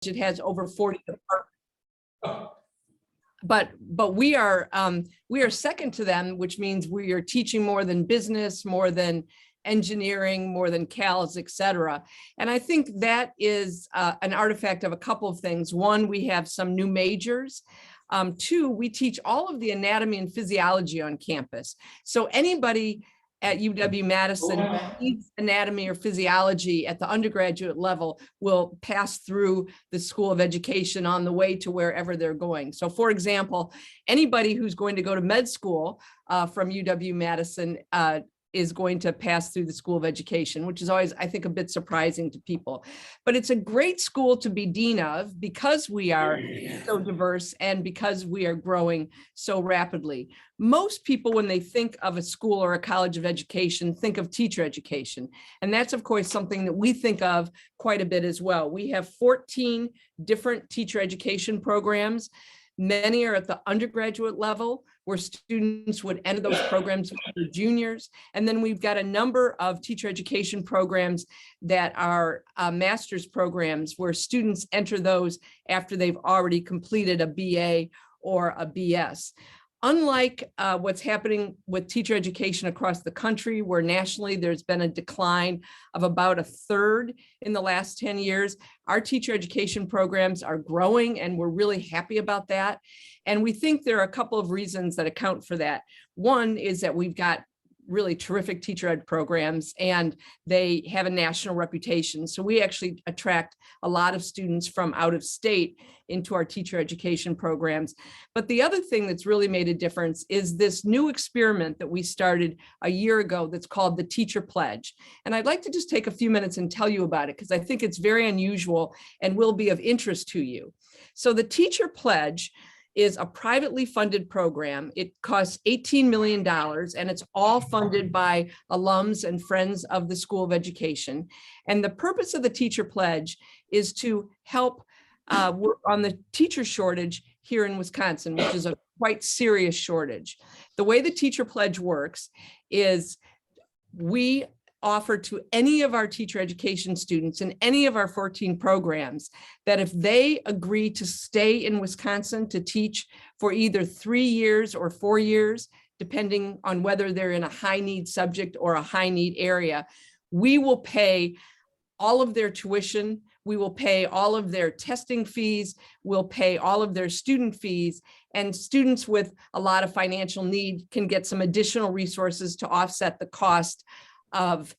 it has over 40 departments. But we are second to them, which means we are teaching more than business, more than engineering, more than CALS, et cetera. And I think that is an artifact of a couple of things. One, we have some new majors. Two, we teach all of the anatomy and physiology on campus. So anybody at UW-Madison who needs anatomy or physiology at the undergraduate level will pass through the School of Education on the way to wherever they're going. So for example, anybody who's going to go to med school from UW-Madison is going to pass through the School of Education, which is always, I think, a bit surprising to people. But it's a great school to be dean of because we are so diverse and because we are growing so rapidly. Most people, when they think of a school or a college of education, think of teacher education. And that's, of course, something that we think of quite a bit as well. We have 14 different teacher education programs. Many are at the undergraduate level, where students would enter those programs when they're juniors. And then we've got a number of teacher education programs that are master's programs where students enter those after they've already completed a BA or a BS. Unlike what's happening with teacher education across the country, where nationally there's been a decline of about a third in the last 10 years, our teacher education programs are growing, and we're really happy about that. And we think there are a couple of reasons that account for that. One is that we've got really terrific teacher ed programs, and they have a national reputation. So we actually attract a lot of students from out of state into our teacher education programs. But the other thing that's really made a difference is this new experiment that we started a year ago that's called the Teacher Pledge. And I'd like to just take a few minutes and tell you about it, because I think it's very unusual and will be of interest to you. So the Teacher Pledge is a privately funded program. It costs $18 million, and it's all funded by alums and friends of the School of Education. And the purpose of the Teacher Pledge is to help work on the teacher shortage here in Wisconsin, which is a quite serious shortage. The way the Teacher Pledge works is we offer to any of our teacher education students in any of our 14 programs that if they agree to stay in Wisconsin to teach for either 3 years or 4 years, depending on whether they're in a high need subject or a high need area, we will pay all of their tuition. We will pay all of their testing fees. We'll pay all of their student fees, and students with a lot of financial need can get some additional resources to offset the cost of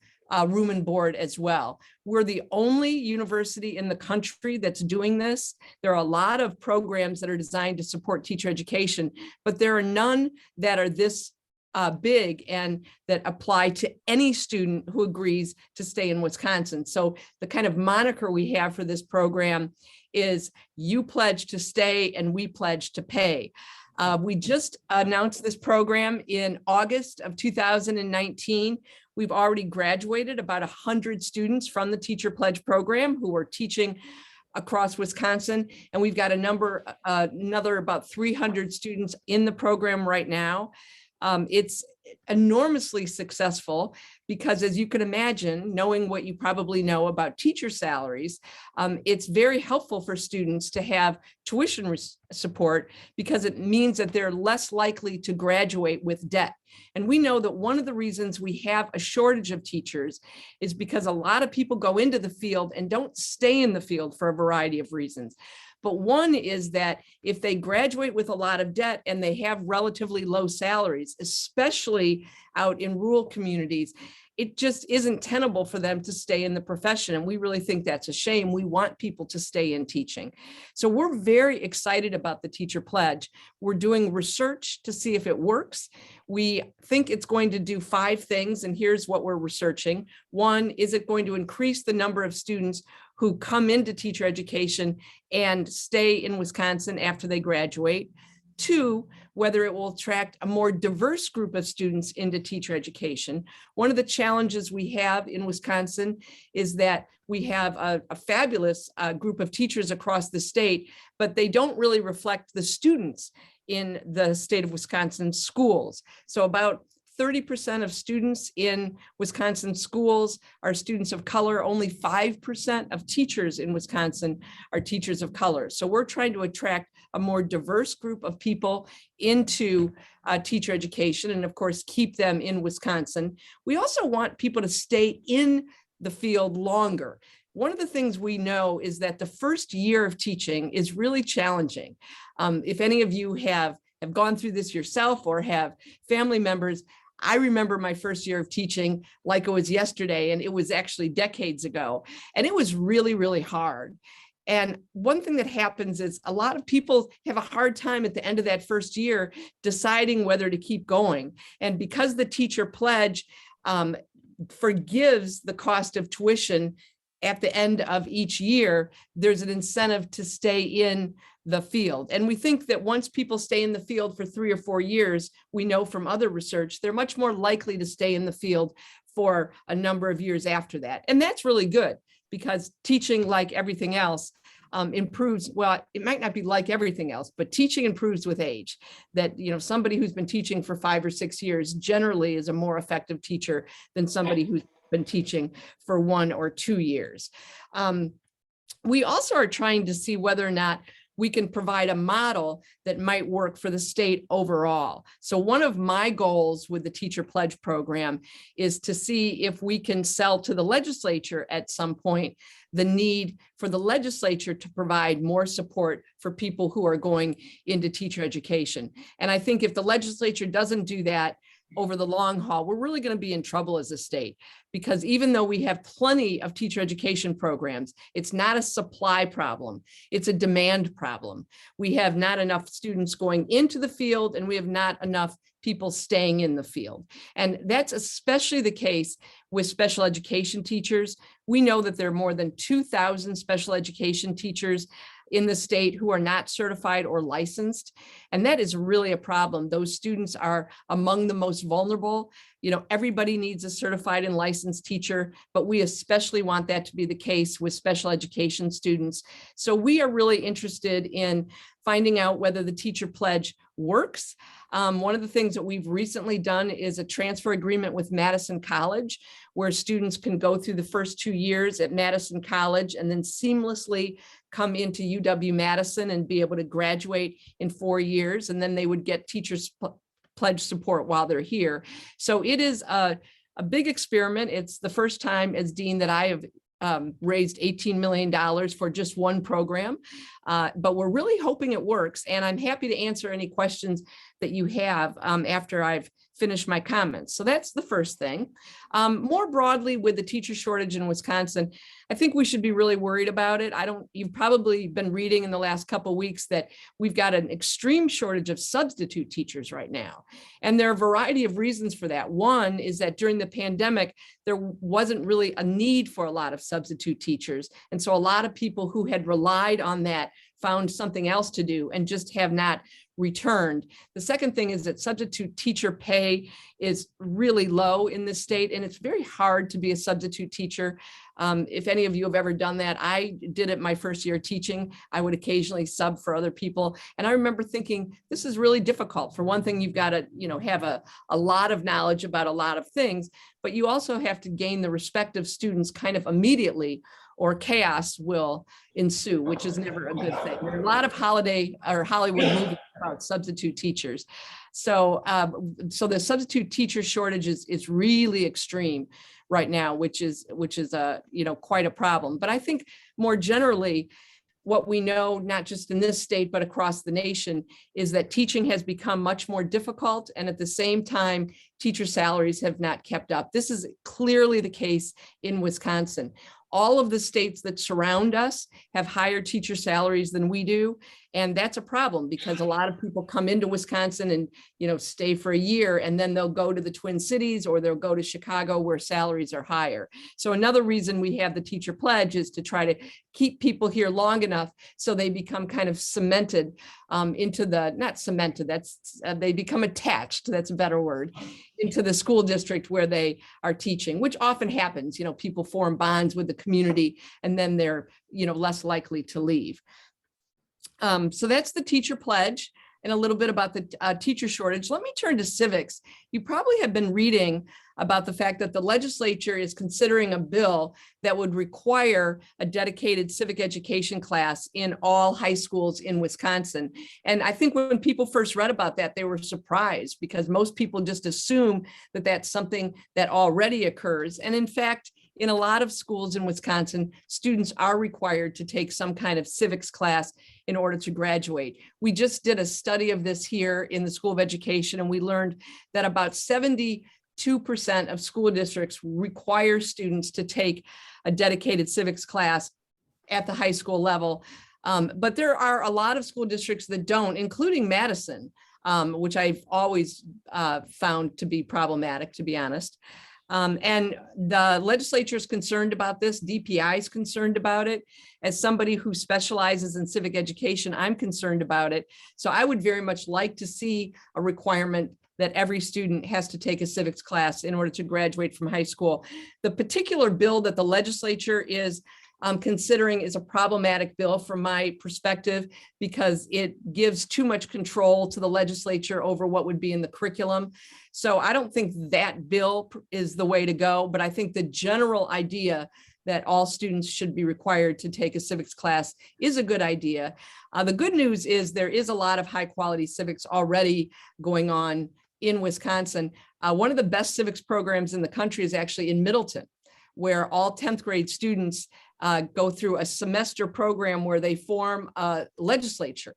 room and board as well. We're the only university in the country that's doing this. There are a lot of programs that are designed to support teacher education, but there are none that are this big and that apply to any student who agrees to stay in Wisconsin. So the kind of moniker we have for this program is you pledge to stay and we pledge to pay. We just announced this program in August of 2019. We've already graduated about 100 students from the Teacher Pledge program who are teaching across Wisconsin. And we've got another about 300 students in the program right now. It's enormously successful because, as you can imagine, knowing what you probably know about teacher salaries, it's very helpful for students to have tuition support because it means that they're less likely to graduate with debt. And we know that one of the reasons we have a shortage of teachers is because a lot of people go into the field and don't stay in the field for a variety of reasons. But one is that if they graduate with a lot of debt and they have relatively low salaries, especially out in rural communities, it just isn't tenable for them to stay in the profession. And we really think that's a shame. We want people to stay in teaching. So we're very excited about the Teacher Pledge. We're doing research to see if it works. We think it's going to do 5 things, and here's what we're researching. 1, is it going to increase the number of students who come into teacher education and stay in Wisconsin after they graduate? 2, whether it will attract a more diverse group of students into teacher education. One of the challenges we have in Wisconsin is that we have a fabulous group of teachers across the state, but they don't really reflect the students in the state of Wisconsin schools. So about 30% of students in Wisconsin schools are students of color. Only 5% of teachers in Wisconsin are teachers of color. So we're trying to attract a more diverse group of people into teacher education, and of course, keep them in Wisconsin. We also want people to stay in the field longer. One of the things we know is that the first year of teaching is really challenging. If any of you have gone through this yourself or have family members, I remember my first year of teaching like it was yesterday, and it was actually decades ago. And it was really, really hard. And one thing that happens is a lot of people have a hard time at the end of that first year deciding whether to keep going. And because the teacher pledge forgives the cost of tuition at the end of each year, there's an incentive to stay in the field. And we think that once people stay in the field for 3 or 4 years, we know from other research, they're much more likely to stay in the field for a number of years after that. And that's really good, because teaching, like everything else, improves. Well, it might not be like everything else, but teaching improves with age. That, somebody who's been teaching for 5 or 6 years generally is a more effective teacher than somebody who's been teaching for 1 or 2 years. We also are trying to see whether or not we can provide a model that might work for the state overall. So one of my goals with the Teacher Pledge program is to see if we can sell to the legislature at some point the need for the legislature to provide more support for people who are going into teacher education. And I think if the legislature doesn't do that over the long haul, we're really going to be in trouble as a state, because even though we have plenty of teacher education programs, it's not a supply problem, it's a demand problem. We have not enough students going into the field, and we have not enough people staying in the field. And that's especially the case with special education teachers. We know that there are more than 2,000 special education teachers in the state who are not certified or licensed. And that is really a problem. Those students are among the most vulnerable. Everybody needs a certified and licensed teacher, but we especially want that to be the case with special education students. So we are really interested in finding out whether the teacher pledge works. One of the things that we've recently done is a transfer agreement with Madison College, where students can go through the first 2 years at Madison College and then seamlessly come into UW-Madison and be able to graduate in 4 years. And then they would get teachers pledge support while they're here. So it is a big experiment. It's the first time as dean that I have raised $18 million for just one program, but we're really hoping it works. And I'm happy to answer any questions that you have after I've finished my comments. So that's the first thing. More broadly, with the teacher shortage in Wisconsin, I think we should be really worried about it. You've probably been reading in the last couple of weeks that we've got an extreme shortage of substitute teachers right now. And there are a variety of reasons for that. One is that during the pandemic, there wasn't really a need for a lot of substitute teachers. And so a lot of people who had relied on that found something else to do and just have not returned. The second thing is that substitute teacher pay is really low in this state, and it's very hard to be a substitute teacher. If any of you have ever done that, I did it my first year teaching. I would occasionally sub for other people. And I remember thinking, this is really difficult. For one thing, you've got to, have a lot of knowledge about a lot of things, but you also have to gain the respect of students kind of immediately, or chaos will ensue, which is never a good thing. There are a lot of Hollywood movies about substitute teachers. So the substitute teacher shortage is really extreme right now, which is quite a problem. But I think more generally, what we know, not just in this state, but across the nation, is that teaching has become much more difficult. And at the same time, teacher salaries have not kept up. This is clearly the case in Wisconsin. All of the states that surround us have higher teacher salaries than we do. And that's a problem, because a lot of people come into Wisconsin and, stay for a year, and then they'll go to the Twin Cities or they'll go to Chicago where salaries are higher. So another reason we have the teacher pledge is to try to keep people here long enough so they become kind of cemented into the, not cemented, they become attached, that's a better word, into the school district where they are teaching, which often happens. People form bonds with the community, and then they're, less likely to leave. So that's the teacher pledge. and a little bit about the teacher shortage, let me turn to civics. You probably have been reading about the fact that the legislature is considering a bill that would require a dedicated civic education class in all high schools in Wisconsin. And I think when people first read about that, they were surprised because most people just assume that that's something that already occurs. And in fact, in a lot of schools in Wisconsin, students are required to take some kind of civics class in order to graduate. We just did a study of this here in the School of Education, and we learned that about 72% of school districts require students to take a dedicated civics class at the high school level. But there are a lot of school districts that don't, including Madison, which I've always found to be problematic, to be honest. And the legislature is concerned about this. DPI is concerned about it. As somebody who specializes in civic education, I'm concerned about it. So I would very much like to see a requirement that every student has to take a civics class in order to graduate from high school. The particular bill that the legislature is considering is a problematic bill from my perspective because it gives too much control to the legislature over what would be in the curriculum. So I don't think that bill is the way to go, but I think the general idea that all students should be required to take a civics class is a good idea. The good news is there is a lot of high quality civics already going on in Wisconsin. One of the best civics programs in the country is actually in Middleton, where all 10th grade students go through a semester program where they form a legislature.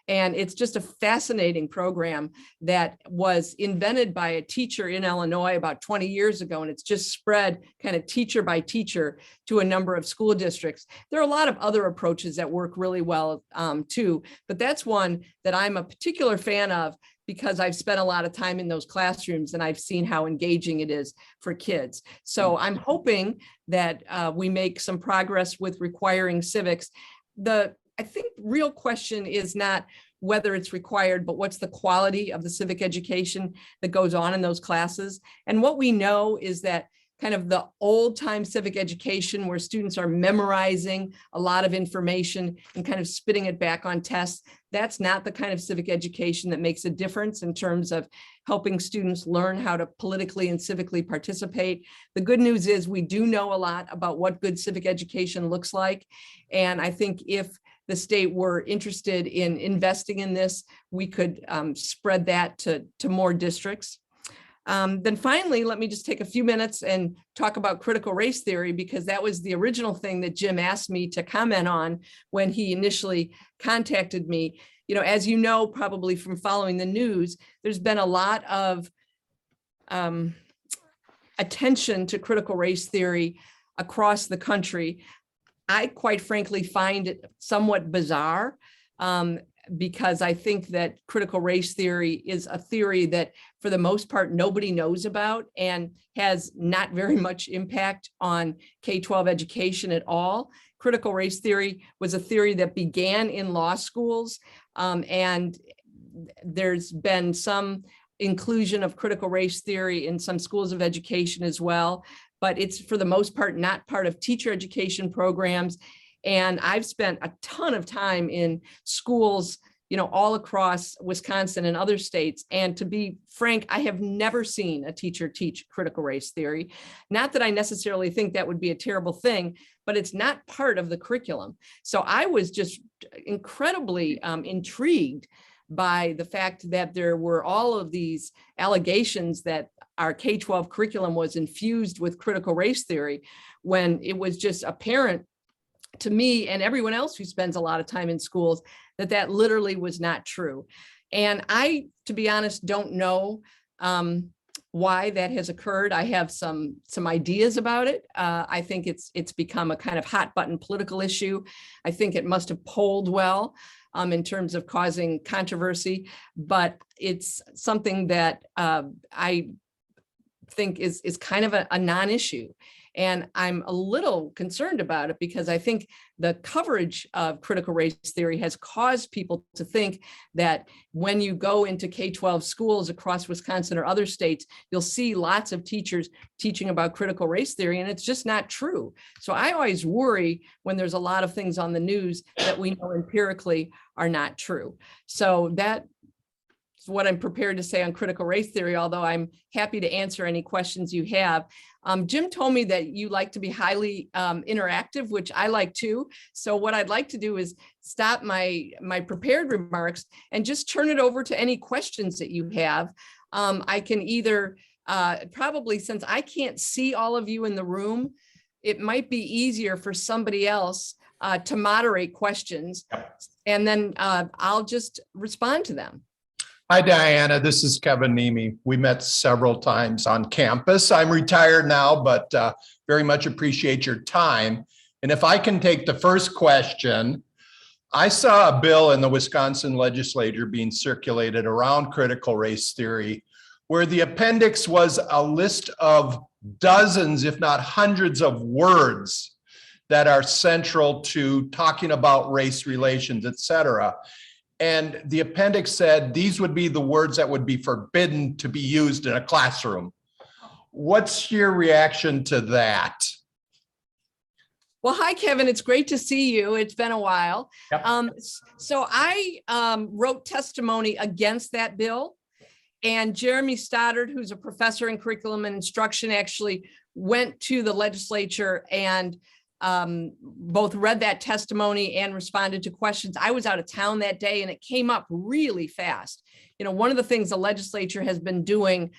And it's just a fascinating program that was invented by a teacher in Illinois about 20 years ago. And it's just spread kind of teacher by teacher to a number of school districts. There are a lot of other approaches that work really well too, but that's one that I'm a particular fan of because I've spent a lot of time in those classrooms and I've seen how engaging it is for kids. So I'm hoping that we make some progress with requiring civics. I think real question is not whether it's required, but what's the quality of the civic education that goes on in those classes. And what we know is that kind of the old time civic education where students are memorizing a lot of information and kind of spitting it back on tests, that's not the kind of civic education that makes a difference in terms of helping students learn how to politically and civically participate. The good news is we do know a lot about what good civic education looks like. And I think if the state were interested in investing in this, we could spread that to more districts. Then finally, let me just take a few minutes and talk about critical race theory, because that was the original thing that Jim asked me to comment on when he initially contacted me. You know, as you know, probably from following the news, there's been a lot of attention to critical race theory across the country. I quite frankly find it somewhat bizarre because I think that critical race theory is a theory that for the most part, nobody knows about and has not very much impact on K-12 education at all. Critical race theory was a theory that began in law schools, and there's been some inclusion of critical race theory in some schools of education as well, but it's for the most part not part of teacher education programs. And I've spent a ton of time in schools, you know, all across Wisconsin and other states. And to be frank, I have never seen a teacher teach critical race theory. Not that I necessarily think that would be a terrible thing, but it's not part of the curriculum. So I was just incredibly intrigued by the fact that there were all of these allegations that our K-12 curriculum was infused with critical race theory, when it was just apparent to me and everyone else who spends a lot of time in schools that that literally was not true. And I, to be honest, don't know why that has occurred. I have some ideas about it. I think it's become a kind of hot button political issue. I think it must have polled well in terms of causing controversy, but it's something that I think is kind of a non-issue. And I'm a little concerned about it because I think the coverage of critical race theory has caused people to think that when you go into K-12 schools across Wisconsin or other states, you'll see lots of teachers teaching about critical race theory, and it's just not true. So I always worry when there's a lot of things on the news that we know empirically are not true. So that what I'm prepared to say on critical race theory, although I'm happy to answer any questions you have. Jim told me that you like to be highly interactive, which I like too. So what I'd like to do is stop my prepared remarks and just turn it over to any questions that you have. I can either probably, since I can't see all of you in the room, it might be easier for somebody else to moderate questions, and then I'll just respond to them. Hi, Diana. This is Kevin Nemi. We met several times on campus. I'm retired now, but very much appreciate your time. And if I can take the first question, I saw a bill in the Wisconsin legislature being circulated around critical race theory, where the appendix was a list of dozens, if not hundreds of words that are central to talking about race relations, et cetera. And the appendix said these would be the words that would be forbidden to be used in a classroom. What's your reaction to that? Well, hi, Kevin. It's great to see you. It's been a while. Yep. So I wrote testimony against that bill. And Jeremy Stoddard, who's a professor in curriculum and instruction, actually went to the legislature and both read that testimony and responded to questions. I was out of town that day and it came up really fast. You know, one of the things the legislature has been doing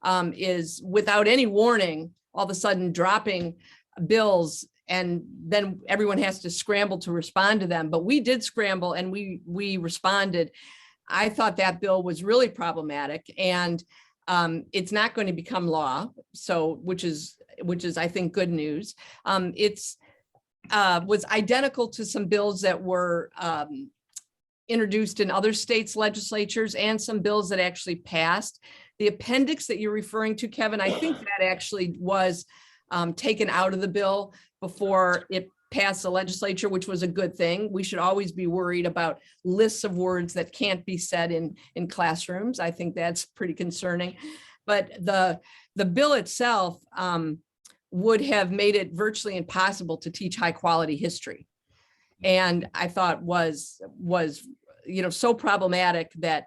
is, without any warning, all of a sudden dropping bills, and then everyone has to scramble to respond to them. But we did scramble and we responded. I thought that bill was really problematic, and it's not going to become law. So, which is I think good news. It's was identical to some bills that were introduced in other states' legislatures and some bills that actually passed. The appendix that you're referring to, Kevin, I think that actually was taken out of the bill before it passed the legislature, which was a good thing. We should always be worried about lists of words that can't be said in classrooms. I think that's pretty concerning. But the bill itself would have made it virtually impossible to teach high quality history. And I thought was so problematic that,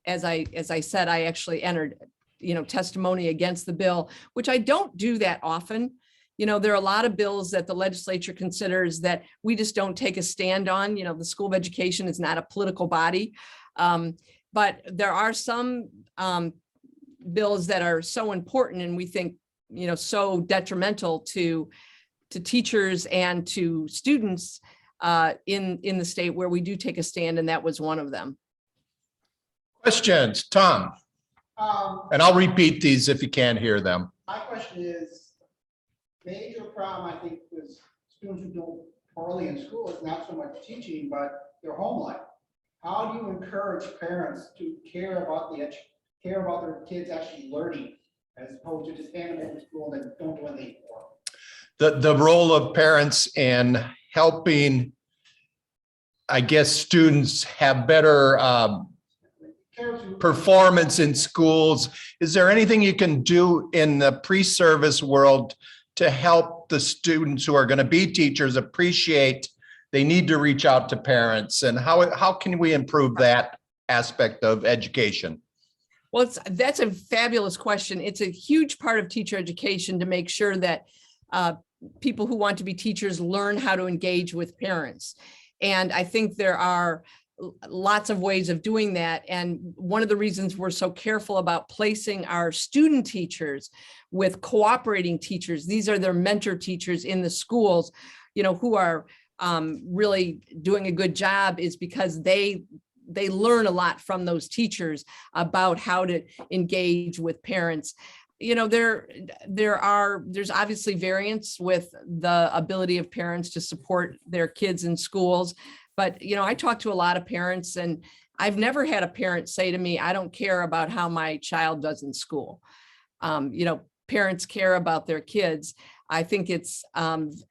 as I said, I actually entered testimony against the bill, which I don't do that often. There are a lot of bills that the legislature considers that we just don't take a stand on. The School of Education is not a political body. But there are some bills that are so important and we think, so detrimental to teachers and to students in the state, where we do take a stand, and that was one of them. Questions, Tom? And I'll repeat these if you can't hear them. My question is, major problem, I think, with students who do poorly in school is not so much teaching, but their home life. How do you encourage parents to care about their kids actually learning, as opposed to just hand them into school and don't do anything for them? The role of parents in helping, I guess, students have better performance in schools. Is there anything you can do in the pre-service world to help the students who are going to be teachers appreciate they need to reach out to parents? And how can we improve that aspect of education? Well, that's a fabulous question. It's a huge part of teacher education to make sure that people who want to be teachers learn how to engage with parents. And I think there are lots of ways of doing that. And one of the reasons we're so careful about placing our student teachers with cooperating teachers, these are their mentor teachers in the schools, who are really doing a good job, is because they learn a lot from those teachers about how to engage with parents. There's obviously variance with the ability of parents to support their kids in schools. But, I talk to a lot of parents, and I've never had a parent say to me, I don't care about how my child does in school. Parents care about their kids. I think it's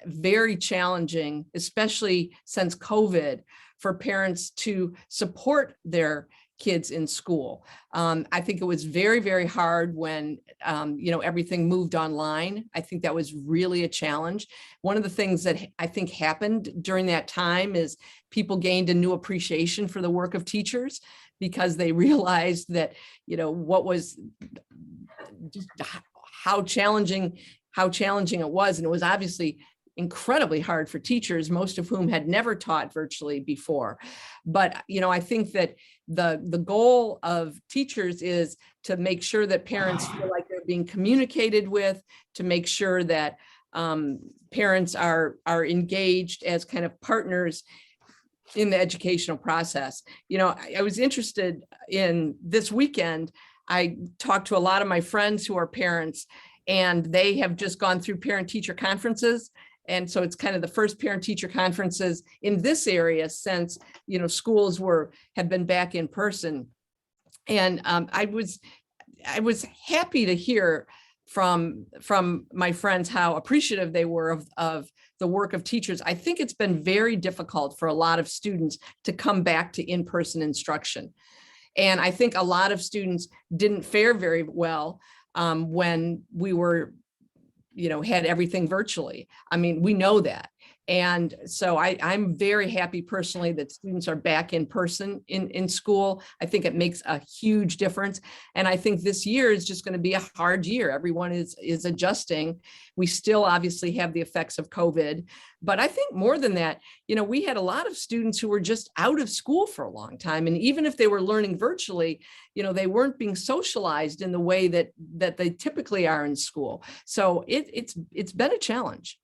very challenging, especially since COVID, for parents to support their kids in school. I think it was very, very hard when, everything moved online. I think that was really a challenge. One of the things that I think happened during that time is people gained a new appreciation for the work of teachers because they realized that, what was just how challenging it was. And it was obviously incredibly hard for teachers, most of whom had never taught virtually before. But, I think that the goal of teachers is to make sure that parents feel like they're being communicated with, to make sure that parents are engaged as kind of partners in the educational process. I was interested in this weekend. I talked to a lot of my friends who are parents, and they have just gone through parent-teacher conferences. And so it's kind of the first parent-teacher conferences in this area since, schools have been back in person. And I was happy to hear from my friends how appreciative they were of the work of teachers. I think it's been very difficult for a lot of students to come back to in-person instruction. And I think a lot of students didn't fare very well when we were, had everything virtually. I mean, we know that. And so I'm very happy personally that students are back in person in school. I think it makes a huge difference. And I think this year is just going to be a hard year. Everyone is adjusting. We still obviously have the effects of COVID, but I think more than that, we had a lot of students who were just out of school for a long time. And even if they were learning virtually, they weren't being socialized in the way that they typically are in school. So it's been a challenge.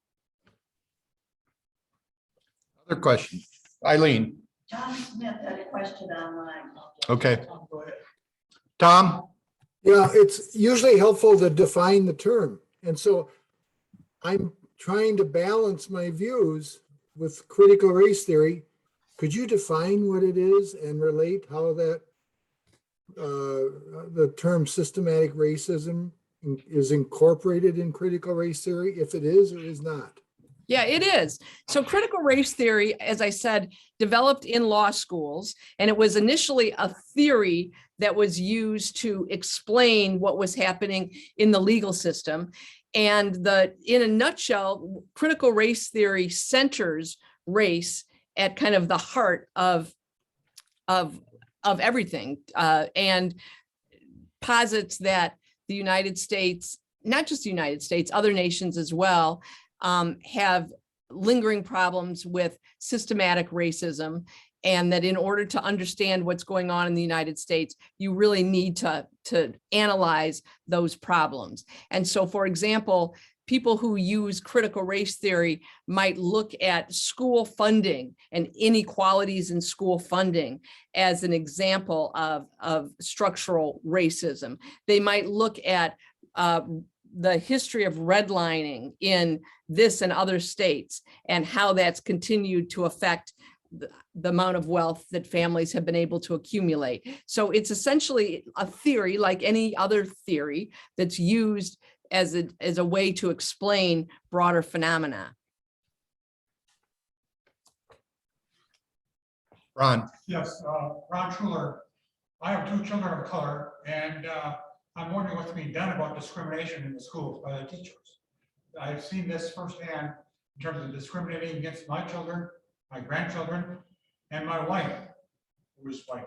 Other question, Eileen. John Smith had a question online. Okay. Tom? Yeah, it's usually helpful to define the term. And so I'm trying to balance my views with critical race theory. Could you define what it is and relate how that the term systematic racism is incorporated in critical race theory, if it is or is not? Yeah, it is. So critical race theory, as I said, developed in law schools, and it was initially a theory that was used to explain what was happening in the legal system. And in a nutshell, critical race theory centers race at kind of the heart of everything, and posits that the United States, not just the United States, other nations as well, have lingering problems with systematic racism, and that in order to understand what's going on in the United States, you really need to analyze those problems. And so, for example, people who use critical race theory might look at school funding and inequalities in school funding as an example of structural racism. They might look at the history of redlining in this and other states and how that's continued to affect the amount of wealth that families have been able to accumulate. So it's essentially a theory like any other theory that's used as a way to explain broader phenomena. Ron? Yes, Ron Schuler. I have 2 children of color, and I'm wondering what's being done about discrimination in the schools by the teachers. I've seen this firsthand in terms of discriminating against my children, my grandchildren, and my wife, who is white.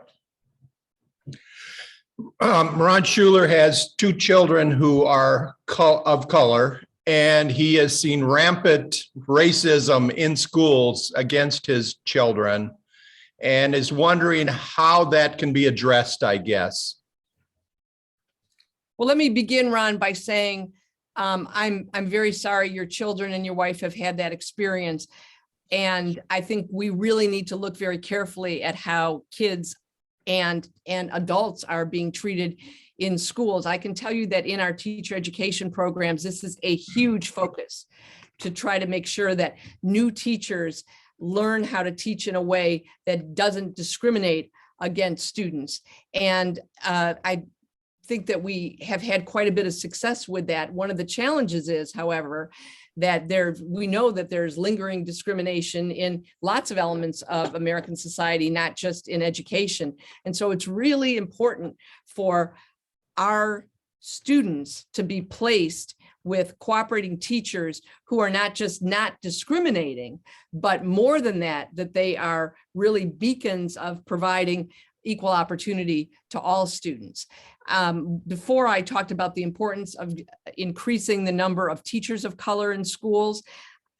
Ron Schuler has 2 children who are of color, and he has seen rampant racism in schools against his children and is wondering how that can be addressed, I guess. Well, let me begin, Ron, by saying I'm very sorry your children and your wife have had that experience. And I think we really need to look very carefully at how kids and adults are being treated in schools. I can tell you that in our teacher education programs, this is a huge focus to try to make sure that new teachers learn how to teach in a way that doesn't discriminate against students. And think that we have had quite a bit of success with that. One of the challenges is, however, that we know that there's lingering discrimination in lots of elements of American society, not just in education. And so it's really important for our students to be placed with cooperating teachers who are not just not discriminating, but more than that, that they are really beacons of providing equal opportunity to all students. Before I talked about the importance of increasing the number of teachers of color in schools.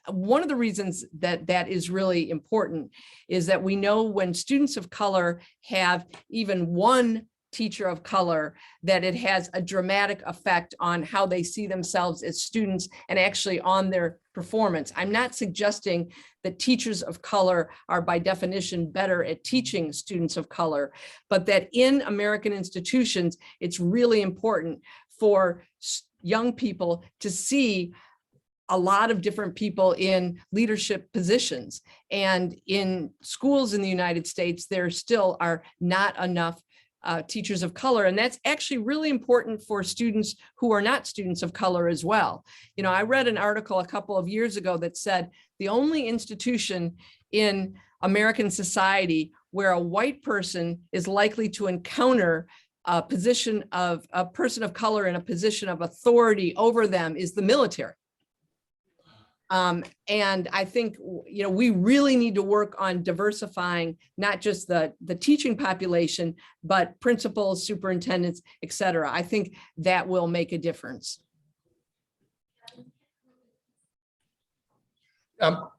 One of the reasons that that is really important is that we know when students of color have even one teacher of color, that it has a dramatic effect on how they see themselves as students and actually on their performance. I'm not suggesting that teachers of color are by definition better at teaching students of color, but that in American institutions, it's really important for young people to see a lot of different people in leadership positions. And in schools in the United States, there still are not enough teachers of color. And that's actually really important for students who are not students of color as well. You know, I read an article a couple of years ago that said the only institution in American society where a white person is likely to encounter a person of color in a position of authority over them is the military. And I think, you know, we really need to work on diversifying not just the teaching population, but principals, superintendents, et cetera. I think that will make a difference.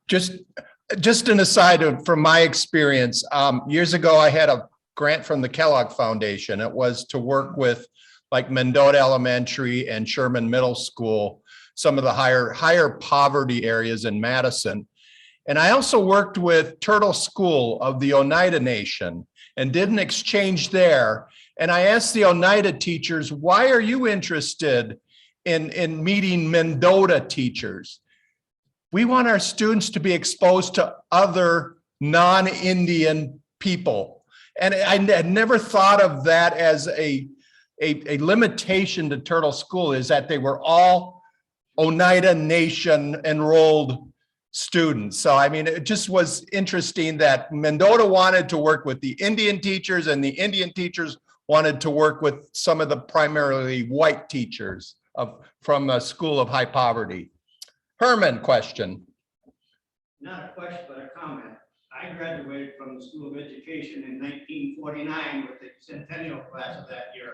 Just an aside from my experience, years ago, I had a grant from the Kellogg Foundation. It was to work with like Mendota Elementary and Sherman Middle School, some of the higher poverty areas in Madison. And I also worked with Turtle School of the Oneida Nation and did an exchange there. And I asked the Oneida teachers, why are you interested in meeting Mendota teachers? We want our students to be exposed to other non-Indian people. And I had never thought of that as a limitation to Turtle School, is that they were all Oneida Nation enrolled students. So, I mean, it just was interesting that Mendota wanted to work with the Indian teachers and the Indian teachers wanted to work with some of the primarily white teachers from a school of high poverty. Herman, question. Not a question, but a comment. I graduated from the School of Education in 1949 with the centennial class of that year.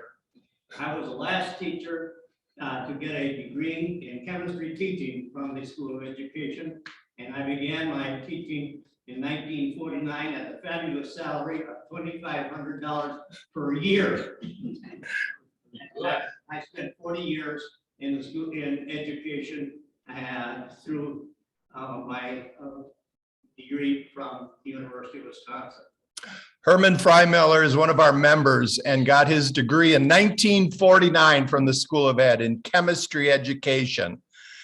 I was the last teacher to get a degree in chemistry teaching from the School of Education. And I began my teaching in 1949 at the fabulous salary of $2,500 per year. I spent 40 years in the school in education and through my degree from the University of Wisconsin. Herman Freimiller is one of our members and got his degree in 1949 from the School of Ed in chemistry education.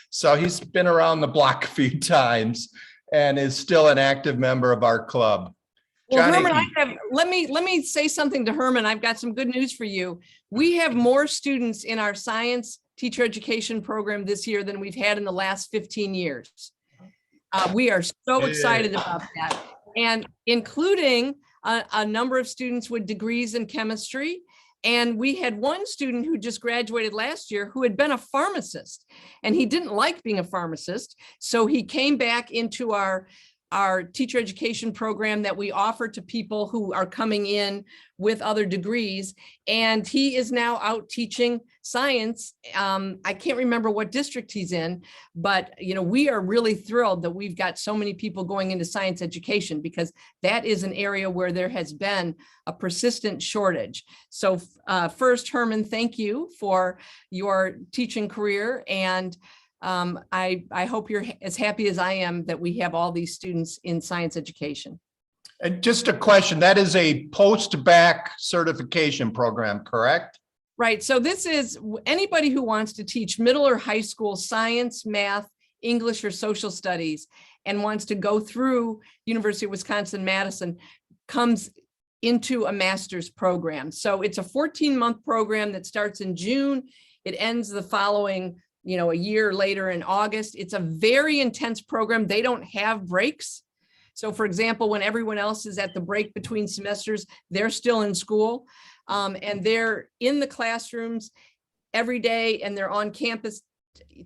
So he's been around the block a few times and is still an active member of our club. Well, Johnny, Herman, let me say something to Herman. I've got some good news for you. We have more students in our science teacher education program this year than we've had in the last 15 years. We are so excited about that, and including a number of students with degrees in chemistry. And we had one student who just graduated last year who had been a pharmacist, and he didn't like being a pharmacist. So he came back into our teacher education program that we offer to people who are coming in with other degrees. And he is now out teaching science. I can't remember what district he's in, but we are really thrilled that we've got so many people going into science education, because that is an area where there has been a persistent shortage. So first, Herman, thank you for your teaching career. And I hope you're as happy as I am that we have all these students in science education. and just a question, that is a post-bac certification program, correct? Right. So this is anybody who wants to teach middle or high school science, math, English, or social studies and wants to go through University of Wisconsin-Madison comes into a master's program. So it's a 14-month program that starts in June. It ends the following, a year later in August. It's a very intense program. They don't have breaks. So for example, when everyone else is at the break between semesters, they're still in school, and they're in the classrooms every day, and they're on campus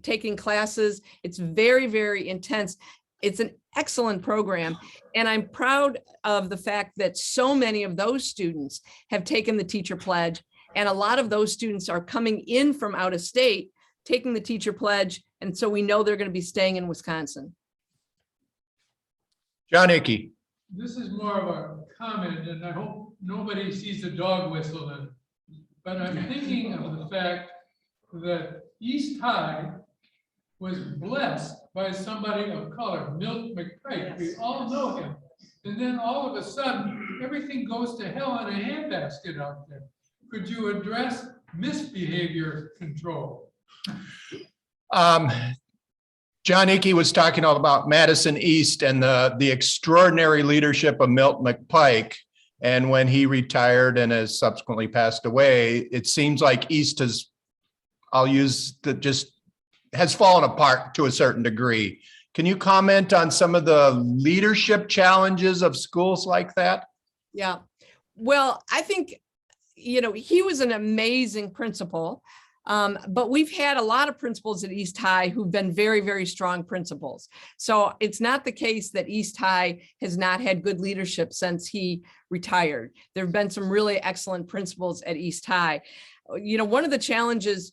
taking classes. It's very, very intense. It's an excellent program. And I'm proud of the fact that so many of those students have taken the teacher pledge. And a lot of those students are coming in from out of state, taking the teacher pledge. And so we know they're going to be staying in Wisconsin. John Hickey. This is more of a comment, and I hope nobody sees the dog whistling. But I'm thinking of the fact that East High was blessed by somebody of color, Milt McPike. We all know him. And then all of a sudden, everything goes to hell in a handbasket out there. Could you address misbehavior control? John Hickey was talking about Madison East and the extraordinary leadership of Milt McPike. And when he retired and has subsequently passed away, it seems like East has, has fallen apart to a certain degree. Can you comment on some of the leadership challenges of schools like that? Yeah, well, I think, he was an amazing principal. But we've had a lot of principals at East High who've been very, very strong principals. So it's not the case that East High has not had good leadership since he retired. There have been some really excellent principals at East High. One of the challenges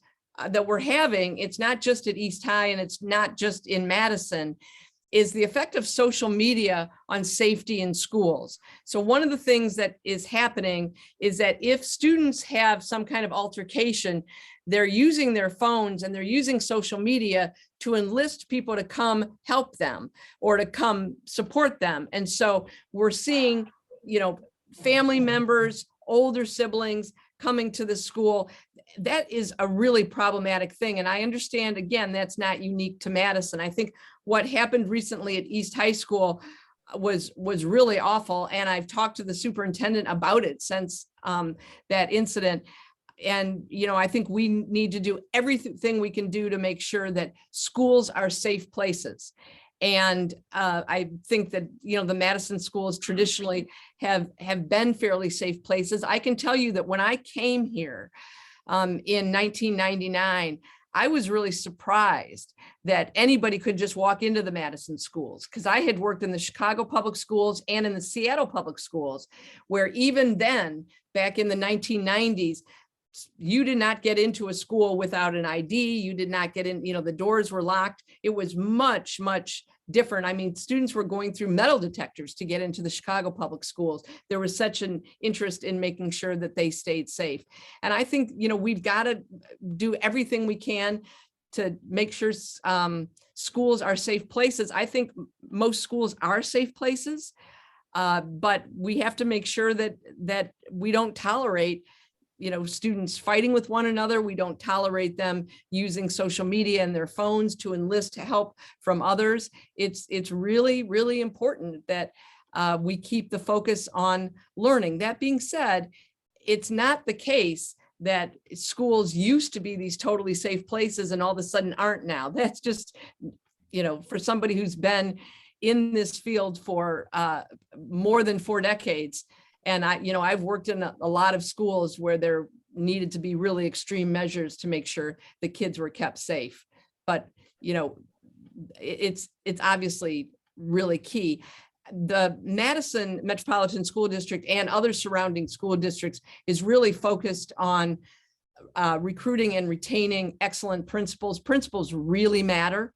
that we're having, it's not just at East High and it's not just in Madison, is the effect of social media on safety in schools. So one of the things that is happening is that if students have some kind of altercation, they're using their phones and they're using social media to enlist people to come help them or to come support them. And so we're seeing, family members, older siblings coming to the school. That is a really problematic thing. And I understand, again, that's not unique to Madison. I think what happened recently at East High School was really awful. And I've talked to the superintendent about it since that incident. And, I think we need to do everything we can do to make sure that schools are safe places. And I think that, the Madison schools traditionally have been fairly safe places. I can tell you that when I came here in 1999, I was really surprised that anybody could just walk into the Madison schools, because I had worked in the Chicago public schools and in the Seattle public schools, where even then, back in the 1990s, you did not get into a school without an ID. You did not get in, the doors were locked. It was much, much different. I mean, students were going through metal detectors to get into the Chicago public schools. There was such an interest in making sure that they stayed safe. And I think, we've got to do everything we can to make sure schools are safe places. I think most schools are safe places, but we have to make sure that we don't tolerate students fighting with one another. We don't tolerate them using social media and their phones to enlist help from others. It's really, really important that we keep the focus on learning. That being said, it's not the case that schools used to be these totally safe places and all of a sudden aren't now. That's just, for somebody who's been in this field for more than 4 decades. And I've worked in a lot of schools where there needed to be really extreme measures to make sure the kids were kept safe. But, it's obviously really key. The Madison Metropolitan School District and other surrounding school districts is really focused on recruiting and retaining excellent principals. Principals really matter.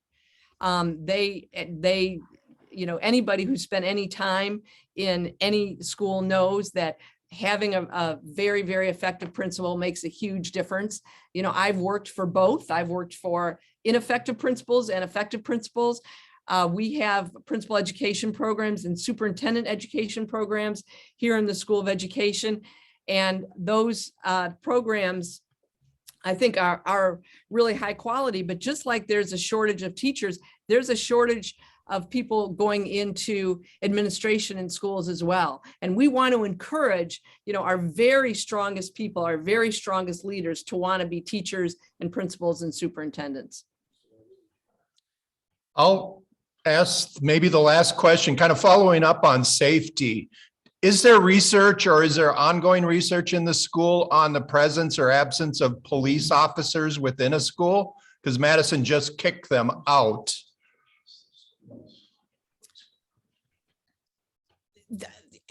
Anybody who spent any time in any school knows that having a very, very effective principal makes a huge difference. I've worked for both. I've worked for ineffective principals and effective principals. We have principal education programs and superintendent education programs here in the School of Education. And those programs, I think, are really high quality. But just like there's a shortage of teachers, there's a shortage of people going into administration in schools as well. And we want to encourage, our very strongest people, our very strongest leaders to want to be teachers and principals and superintendents. I'll ask maybe the last question, kind of following up on safety. Is there research or is there ongoing research in the school on the presence or absence of police officers within a school? Because Madison just kicked them out.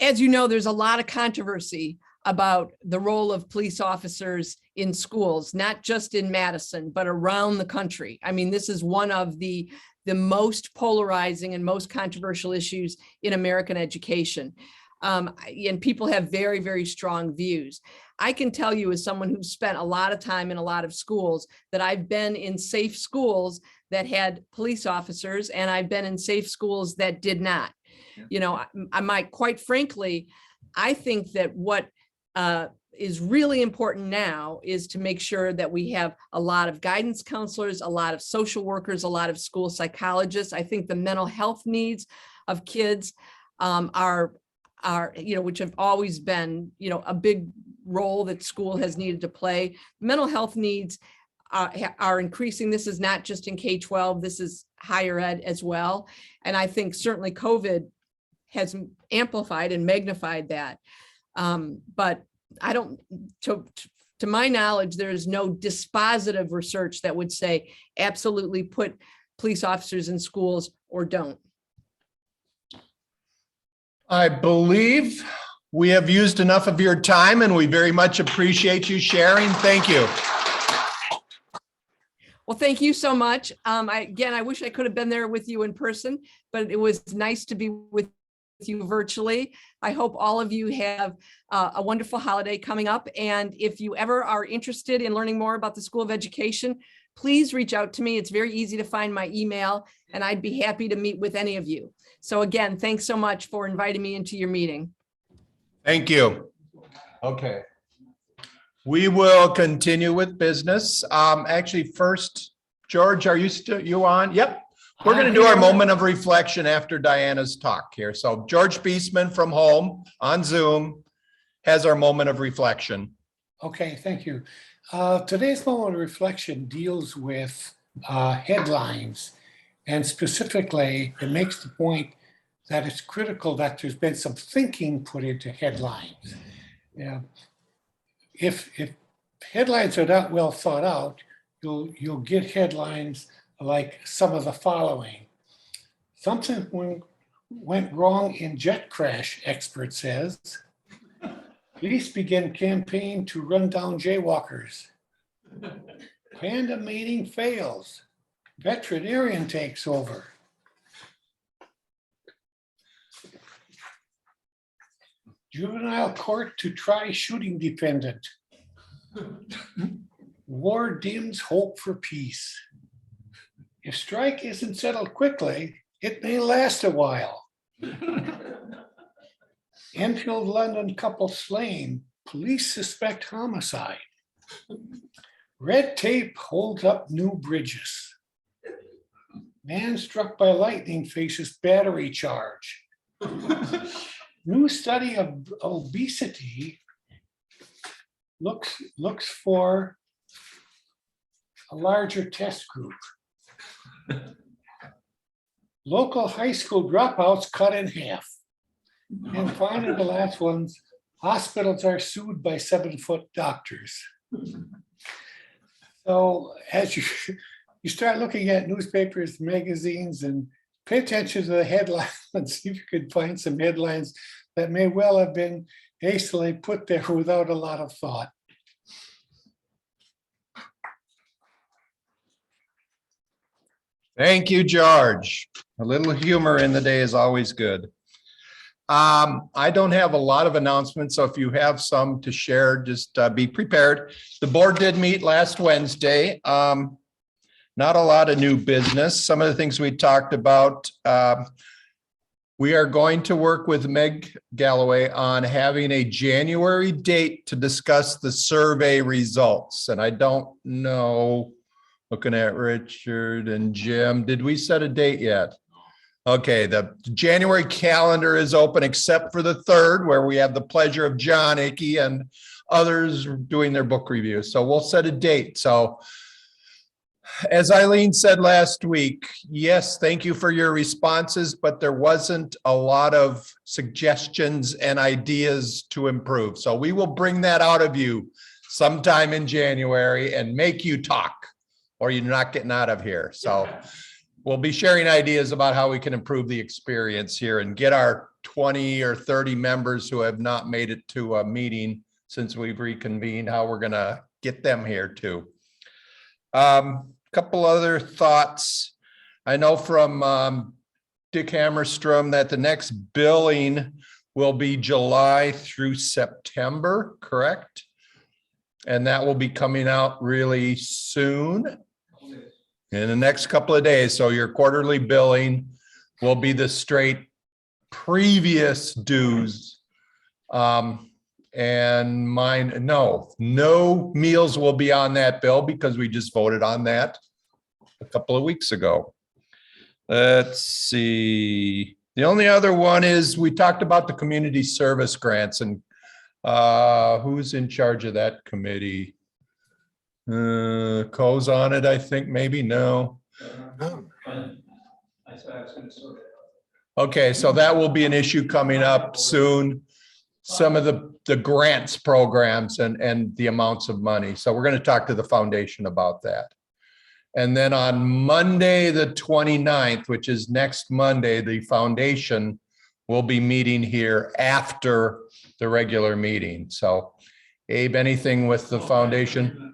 As you know, there's a lot of controversy about the role of police officers in schools, not just in Madison, but around the country. I mean, this is one of the most polarizing and most controversial issues in American education. And people have very, very strong views. I can tell you, as someone who's spent a lot of time in a lot of schools, that I've been in safe schools that had police officers, and I've been in safe schools that did not. I might, quite frankly, I think that what is really important now is to make sure that we have a lot of guidance counselors, a lot of social workers, a lot of school psychologists. I think the mental health needs of kids are, which have always been, a big role that school has needed to play. Mental health needs are increasing. This is not just in K-12, this is higher ed as well. And I think certainly COVID has amplified and magnified that. But I don't, to my knowledge, there is no dispositive research that would say absolutely put police officers in schools or don't. I believe we have used enough of your time and we very much appreciate you sharing. Thank you. Well, thank you so much. I wish I could have been there with you in person, but it was nice to be with you virtually. I hope all of you have a wonderful holiday coming up. And if you ever are interested in learning more about the School of Education, please reach out to me. It's very easy to find my email, and I'd be happy to meet with any of you. So again, thanks so much for inviting me into your meeting. Thank you. Okay. We will continue with business. Actually, first, George, are you on? Yep. We're going to do our moment of reflection after Diana's talk here. So George Beesman from home on Zoom has our moment of reflection. Okay, thank you. Today's moment of reflection deals with headlines, and specifically it makes the point that it's critical that there's been some thinking put into headlines. Yeah. If headlines are not well thought out, you'll get headlines like some of the following. Something went wrong in jet crash, expert says. Police begin campaign to run down jaywalkers. Panda mating fails. Veterinarian takes over. Juvenile court to try shooting defendant. War dims hope for peace. If strike isn't settled quickly, it may last a while. Enfield, London couple slain. Police suspect homicide. Red tape holds up new bridges. Man struck by lightning faces battery charge. New study of obesity looks for a larger test group. Local high school dropouts cut in half. And finally, the last ones, hospitals are sued by 7-foot doctors. So as you start looking at newspapers, magazines, and pay attention to the headlines and see if you could find some headlines that may well have been hastily put there without a lot of thought. Thank you, George. A little humor in the day is always good. I don't have a lot of announcements, so if you have some to share, just be prepared. The board did meet last Wednesday. Not a lot of new business. Some of the things we talked about. We are going to work with Meg Galloway on having a January date to discuss the survey results. And I don't know, looking at Richard and Jim, did we set a date yet? Okay, the January calendar is open except for the 3rd, where we have the pleasure of John Icky and others doing their book reviews. So we'll set a date. So as Eileen said last week, yes, thank you for your responses, but there wasn't a lot of suggestions and ideas to improve. So we will bring that out of you sometime in January and make you talk, or you're not getting out of here. So we'll be sharing ideas about how we can improve the experience here and get our 20 or 30 members who have not made it to a meeting since we've reconvened, how we're going to get them here too. Couple other thoughts. I know from Dick Hammerstrom that the next billing will be July through September, correct? And that will be coming out really soon, in the next couple of days. So your quarterly billing will be the straight previous dues. And mine, no meals will be on that bill because we just voted on that a couple of weeks ago. Let's see. The only other one is we talked about the community service grants and who's in charge of that committee? Co's on it, I think, maybe, no. Okay, so that will be an issue coming up soon. Some of the grants programs and the amounts of money. So we're going to talk to the foundation about that. And then on Monday, the 29th, which is next Monday, the foundation will be meeting here after the regular meeting. So Abe, anything with the foundation?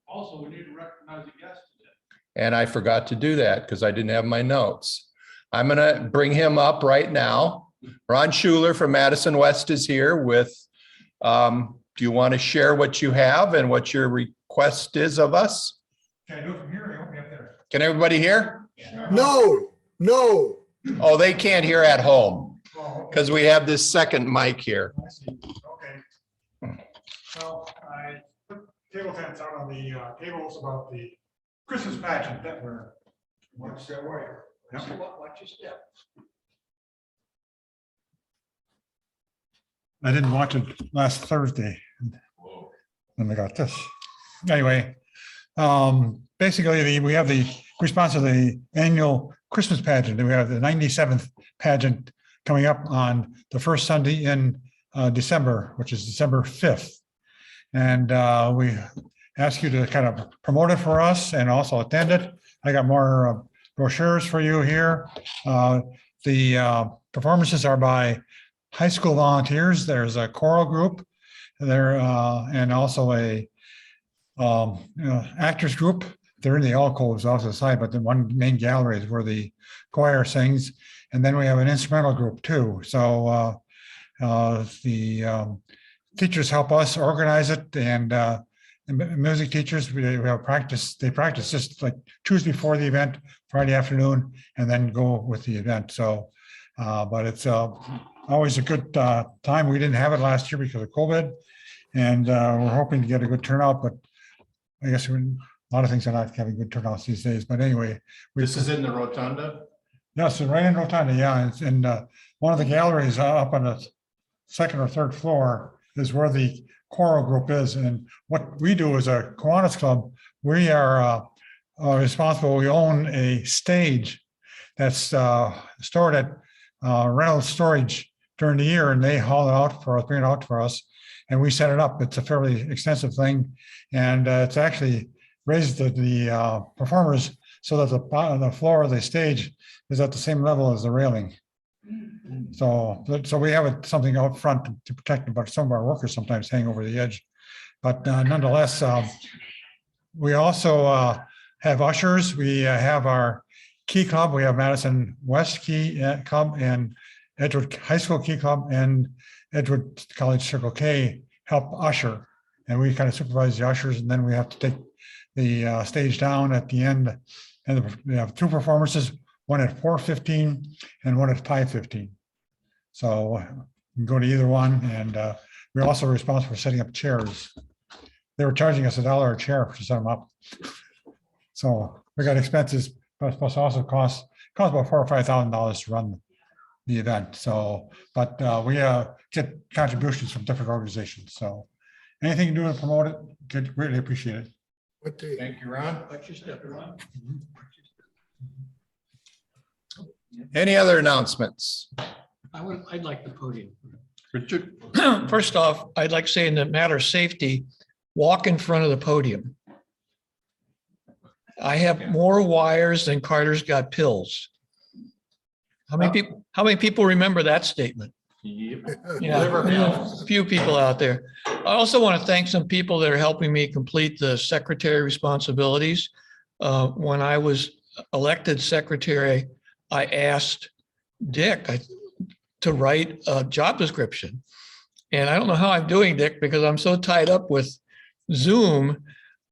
Also, we need to recognize the guest today. And I forgot to do that because I didn't have my notes. I'm going to bring him up right now. Ron Schuler from Madison West is here with, do you want to share what you have and what your request is of us? Can I do it from here or you want me up there? Can everybody hear? No. Oh, they can't hear at home Oh, okay. because we have this second mic here. I see. Okay. Well, I put table tents out on the tables about the Christmas pageant that we're. Watch that way. Watch your step. I didn't watch it last Thursday. And I got this. Anyway, basically we have the response to the annual Christmas pageant. We have the 97th pageant coming up on the first Sunday in December, which is December 5th. And we ask you to kind of promote it for us and also attend it. I got more brochures for you here. The performances are by high school volunteers. There's a choral group there and also a actors group. They're in the alcoves off to the side, but the one main gallery is where the choir sings. And then we have an instrumental group too. So the teachers help us organize it, and music teachers, we have practice. They practice just like Tuesday before the event, Friday afternoon, and then go with the event. So, but it's always a good time. We didn't have it last year because of COVID, and we're hoping to get a good turnout, but I guess a lot of things are not having good turnouts these days. But anyway. This is in the rotunda? Yes, right in Rotunda, yeah. It's in one of the galleries up on the second or third floor is where the choral group is. And what we do as a Kiwanis Club, we are responsible. We own a stage that's stored at rental storage during the year, and they haul it out for us, bring it out for us, and we set it up. It's a fairly extensive thing, and it's actually raised the performers so that the floor of the stage is at the same level as the railing. So we have something out front to protect them, but some of our workers sometimes hang over the edge. But nonetheless, we also have ushers. We have our Key Club. We have Madison West Key Club and Edgewood High School Key Club and Edgewood College Circle K help usher. And we kind of supervise the ushers, and then we have to take the stage down at the end. And we have two performances, one at 4:15 and one at 5:15. So you can go to either one. And we're also responsible for setting up chairs. They were charging us $1 a chair to set them up. So we got expenses but it's supposed to also cost about $4,000 or $5,000 to run the event. So, but we get contributions from different organizations. So anything you do to promote it, greatly appreciate it. What day? Thank you, Ron. Watch your step, Ron. Any other announcements? I'd like the podium. Richard? First off, I'd like to say in the matter of safety, walk in front of the podium. I have more wires than Carter's got pills. How many people remember that statement? Yeah, a few people out there. I also want to thank some people that are helping me complete the secretary responsibilities. When I was elected secretary, I asked Dick to write a job description. And I don't know how I'm doing, Dick, because I'm so tied up with Zoom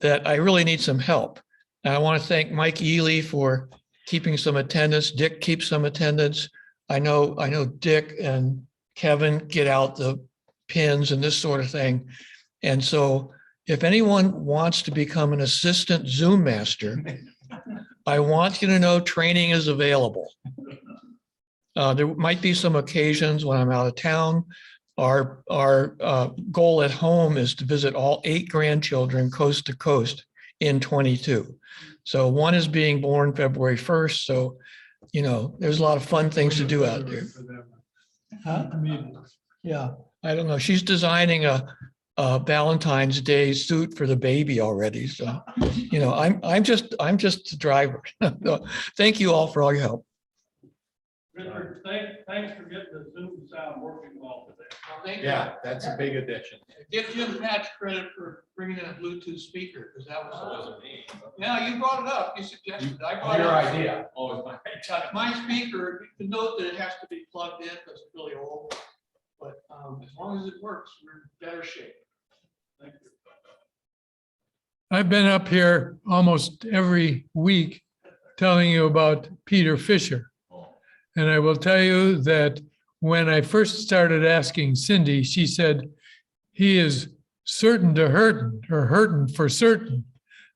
that I really need some help. And I want to thank Mike Ely for keeping some attendance. Dick keeps some attendance. I know Dick and Kevin get out the pins and this sort of thing. And so if anyone wants to become an assistant Zoom master, I want you to know training is available. There might be some occasions when I'm out of town. Our goal at home is to visit all 8 grandchildren coast to coast in 22. So one is being born February 1st. So, you know, there's a lot of fun things to do out there. Huh? Yeah, I don't know. She's designing a Valentine's Day suit for the baby already. So, you know, I'm just the driver. So, thank you all for all your help. Richard, thanks for getting the Zoom sound working well today. Thank you. Yeah, that's a big addition. Give Jim Patch credit for bringing in a Bluetooth speaker, because that wasn't me. Yeah, you brought it up. You suggested it. I brought it up. idea. My speaker, you can note that it has to be plugged in because it's really old. But as long as it works, we're in better shape. Thank you. I've been up here almost every week telling you about Peter Fisher. And I will tell you that when I first started asking Cindy, she said, he is certain to hurtin', or hurtin' for certain.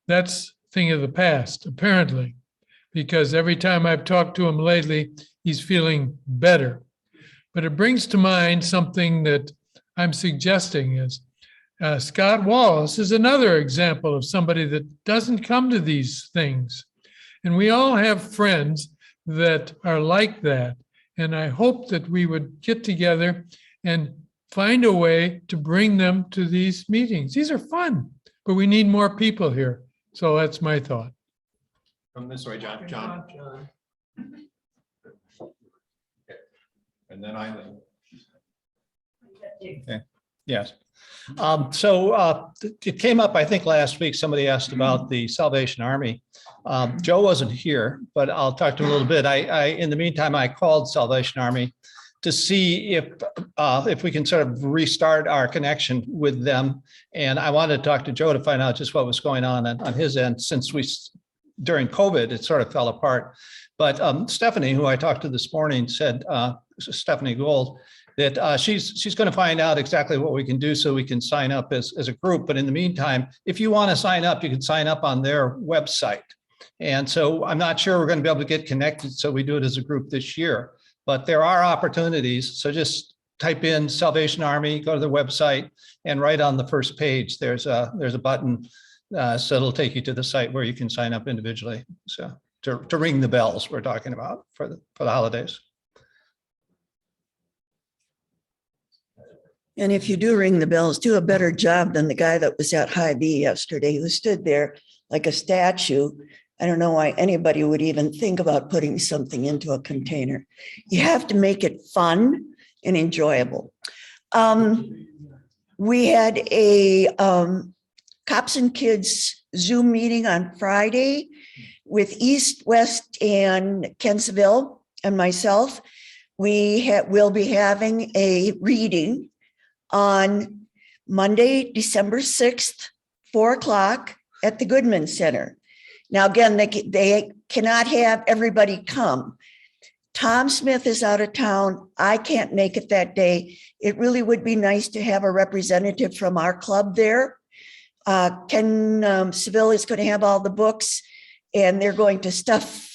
That's thing of the past, apparently, because every time I've talked to him lately, he's feeling better. But it brings to mind something that I'm suggesting is Scott Wallace is another example of somebody that doesn't come to these things. And we all have friends that are like that. And I hope that we would get together and find a way to bring them to these meetings. These are fun, but we need more people here. So that's my thought. From this way, John. And then Eileen. Okay. Yes. So it came up, I think last week, somebody asked about the Salvation Army. Joe wasn't here, but I'll talk to him a little bit. In the meantime, I called Salvation Army to see if we can sort of restart our connection with them. And I wanted to talk to Joe to find out just what was going on his end, since during COVID, it sort of fell apart. But Stephanie, who I talked to this morning, said, Stephanie Gold, that she's going to find out exactly what we can do so we can sign up as a group. But in the meantime, if you want to sign up, you can sign up on their website. And so I'm not sure we're going to be able to get connected, so we do it as a group this year. But there are opportunities. So just type in Salvation Army, go to the website, and right on the first page, there's a button. So it'll take you to the site where you can sign up individually. So to ring the bells we're talking about for the holidays. And if you do ring the bells, do a better job than the guy that was at High B yesterday, who stood there like a statue. I don't know why anybody would even think about putting something into a container. You have to make it fun and enjoyable. We had a Cops and Kids Zoom meeting on Friday with East, West, and Kensville and myself. We'll be having a reading on Monday, December 6th, 4:00 at the Goodman Center. Now, again, they cannot have everybody come. Tom Smith is out of town. I can't make it that day. It really would be nice to have a representative from our club there. Ken Seville is going to have all the books, and they're going to stuff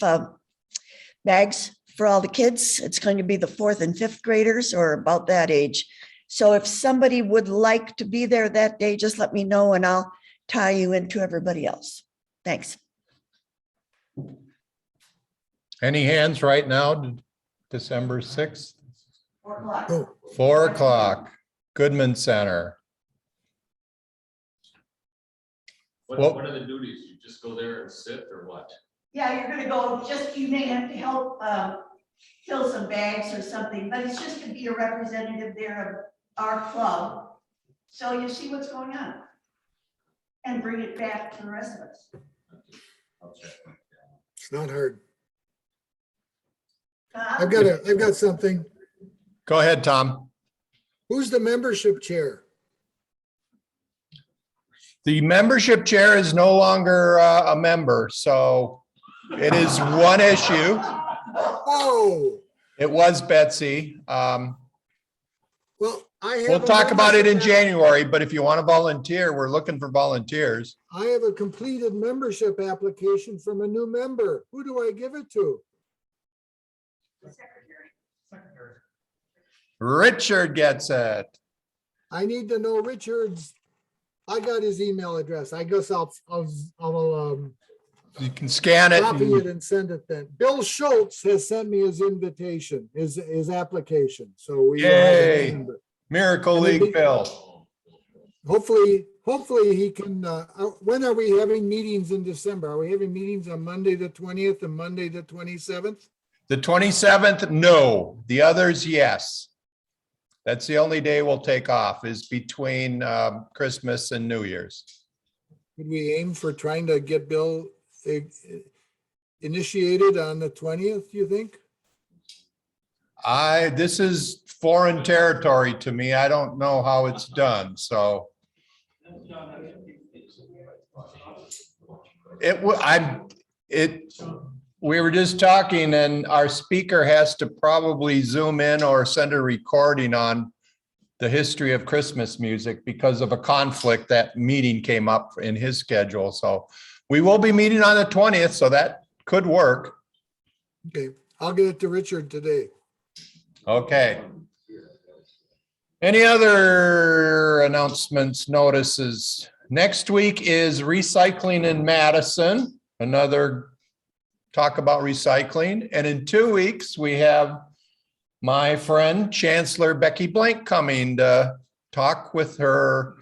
bags for all the kids. It's going to be the 4th and 5th graders or about that age. So if somebody would like to be there that day, just let me know and I'll tie you into everybody else. Thanks. Any hands right now? December 6th, 4 o'clock. Oh, 4 o'clock, Goodman Center. What are the duties? You just go there and sit or what? Yeah, you're gonna go, just, you may have to help fill some bags or something, but it's just to be a representative there of our club. So you see what's going on. And bring it back to the rest of us. I'll check. it's not hard. Tom? I've got something. Go ahead, Tom. Who's the membership chair? The membership chair is no longer a member, so it is one issue. Oh, It was Betsy. well, I have. We'll a talk about it in membership- January, but if you want to volunteer, we're looking for volunteers. I have a completed membership application from a new member. Who do I give it to? Secretary. Richard gets it. I need to know Richard's. I got his email address. I guess I'll You can scan it. copy it and- and send it then. Bill Schultz has sent me his invitation, his application. So we. Yay. Miracle And then League Bill. Hopefully he can, when are we having meetings in December? Are we having meetings on Monday, the 20th and Monday, the 27th? The 27th, no. The others, yes. That's the only day we'll take off is between Christmas and New Year's. Could we aim for trying to get Bill initiated on the 20th, you think? This is foreign territory to me. I don't know how it's done, so. We were just talking and our speaker has to probably zoom in or send a recording on the history of Christmas music because of a conflict. That meeting came up in his schedule. So we will be meeting on the 20th, so that could work. Okay, I'll get it to Richard today. Okay. Any other announcements, notices? Next week is recycling in Madison, another talk about recycling. And in 2 weeks, we have my friend Chancellor Becky Blank coming to talk with her.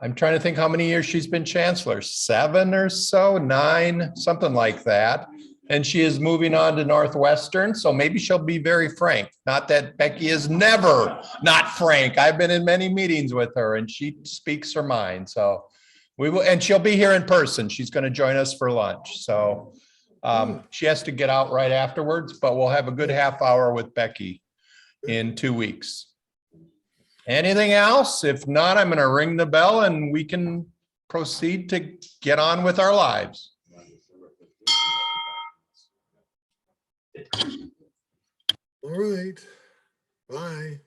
I'm trying to think how many years she's been chancellor, 7 or so, 9, something like that. And she is moving on to Northwestern, so maybe she'll be very frank. Not that Becky is never not frank. I've been in many meetings with her and she speaks her mind. So we will, and she'll be here in person. She's going to join us for lunch. So she has to get out right afterwards, but we'll have a good half hour with Becky in 2 weeks. Anything else? If not, I'm going to ring the bell and we can proceed to get on with our lives. All right, bye.